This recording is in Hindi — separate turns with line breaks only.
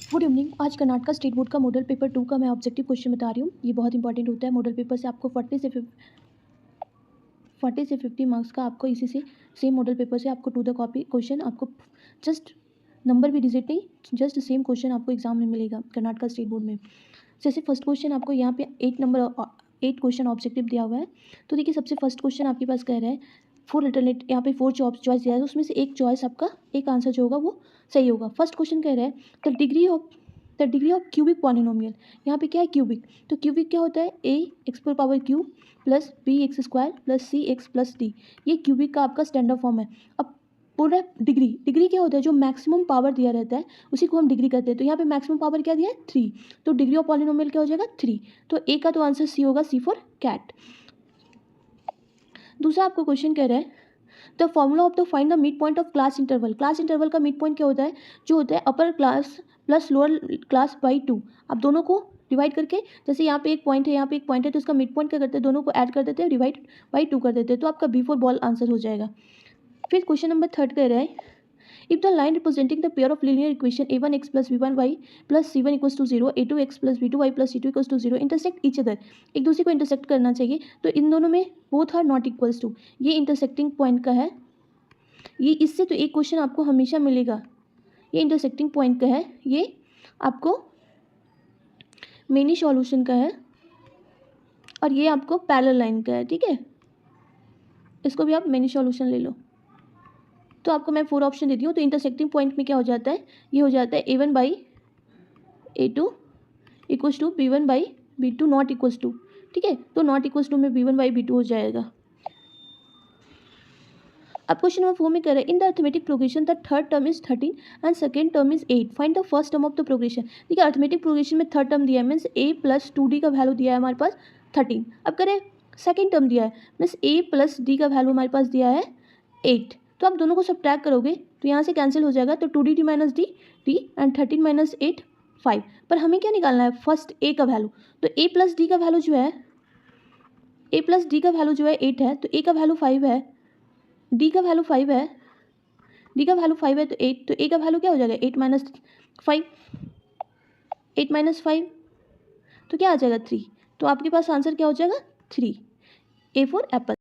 Good evening. आज कर्नाटका स्टेट बोर्ड का मॉडल पेपर 2 का मैं ऑब्जेक्टिव क्वेश्चन बता रही हूँ। ये बहुत इंपॉर्टेंट होता है। मॉडल पेपर से आपको 40 से 50 मार्क्स का आपको इसी से सेम मॉडल पेपर से आपको टू द कॉपी क्वेश्चन आपको जस्ट नंबर भी डिजिट नहीं, जस्ट सेम क्वेश्चन आपको एग्जाम में मिलेगा कर्नाटका स्टेट बोर्ड में। जैसे फर्स्ट क्वेश्चन आपको यहाँ पे 8 क्वेश्चन ऑब्जेक्टिव दिया हुआ है। तो देखिए सबसे फर्स्ट क्वेश्चन आपके पास कह रहा है 4 अल्टरनेट, यहाँ पे 4 चॉइस दिया है, उसमें से एक चॉइस आपका एक आंसर जो होगा वो सही होगा। फर्स्ट क्वेश्चन कह रहा है the degree of cubic polynomial. यहाँ पे क्या है क्यूबिक, तो क्यूबिक क्या होता है ए एक्स पर power cube plus B X square plus C X plus D. ये क्यूबिक का आपका स्टैंडर्ड फॉर्म है। अब बोल रहा है डिग्री क्या होता है, जो मैक्सिमम पावर दिया रहता है उसी को हम डिग्री कहते हैं। तो यहाँ पे मैक्सिमम पावर क्या दिया है 3, तो डिग्री ऑफ पॉलिनोमियल क्या हो जाएगा 3। तो ए का तो आंसर सी होगा, सी फॉर कैट। दूसरा आपको क्वेश्चन कह रहा है the formula of the find the mid point of class interval. Class interval का मिड पॉइंट क्या होता है, जो होता है upper class plus lower class by 2। अब दोनों को डिवाइड करके, जैसे यहाँ पे एक पॉइंट है यहाँ पे एक पॉइंट है, तो इसका मिड पॉइंट क्या करते हैं, दोनों को ऐड कर देते हैं, डिवाइड बाई 2 कर देते हैं, तो आपका B4 बॉल आंसर हो जाएगा। फिर क्वेश्चन नंबर 3 कह रहा है if the line representing the pair of linear equation a1x plus b1y plus c1 equals to 0 a2x plus b2y plus c2 equals to 0 intersect each other, एक दूसरे को इंटरसेक्ट करना चाहिए, तो इन दोनों में both are not equals to, ये इंटरसेक्टिंग पॉइंट का है। ये इससे तो एक क्वेश्चन आपको हमेशा मिलेगा, ये इंटरसेक्टिंग पॉइंट का है, ये आपको मेनी सॉल्यूशन का है, और ये आपको पैरेलल लाइन का है। ठीक है, इसको भी आप मेनी सॉल्यूशन ले लो। तो आपको मैं 4 ऑप्शन देती हूँ। तो इंटरसेक्टिंग पॉइंट में क्या हो जाता है, ये हो जाता है a1 by a2 equals to b1 by b2 not equals to. ठीक है, तो नॉट इक्वल्स टू में b1 बाई b2 हो जाएगा। अब क्वेश्चन नंबर 4 में कह रहे हैं in the arithmetic progression the third term is 13 and second term is 8, find the first term of the progression. ठीक है, अर्थमेटिक प्रोग्रेशन में थर्ड टर्म दिया है, मीन्स a प्लस 2d का वैल्यू दिया है हमारे पास 13। अब करें सेकेंड टर्म दिया है, मीन्स a प्लस d का वैल्यू हमारे पास दिया है 8। तो आप दोनों को सब्ट्रैक्ट करोगे तो यहाँ से कैंसिल हो जाएगा, तो 2d minus D and 13 minus 8 5। पर हमें क्या निकालना है, फर्स्ट a का वैल्यू। तो a प्लस डी का वैल्यू जो है, a प्लस डी का वैल्यू जो है 8 है, तो a का वैल्यू 5 है, डी का वैल्यू 5 है, डी का वैल्यू 5 है तो 8, तो ए का वैल्यू क्या हो जाएगा 8 माइनस 5, 8 माइनस 5 तो क्या आ जाएगा 3। तो आपके पास आंसर क्या हो जाएगा 3, A फॉर एप्पल।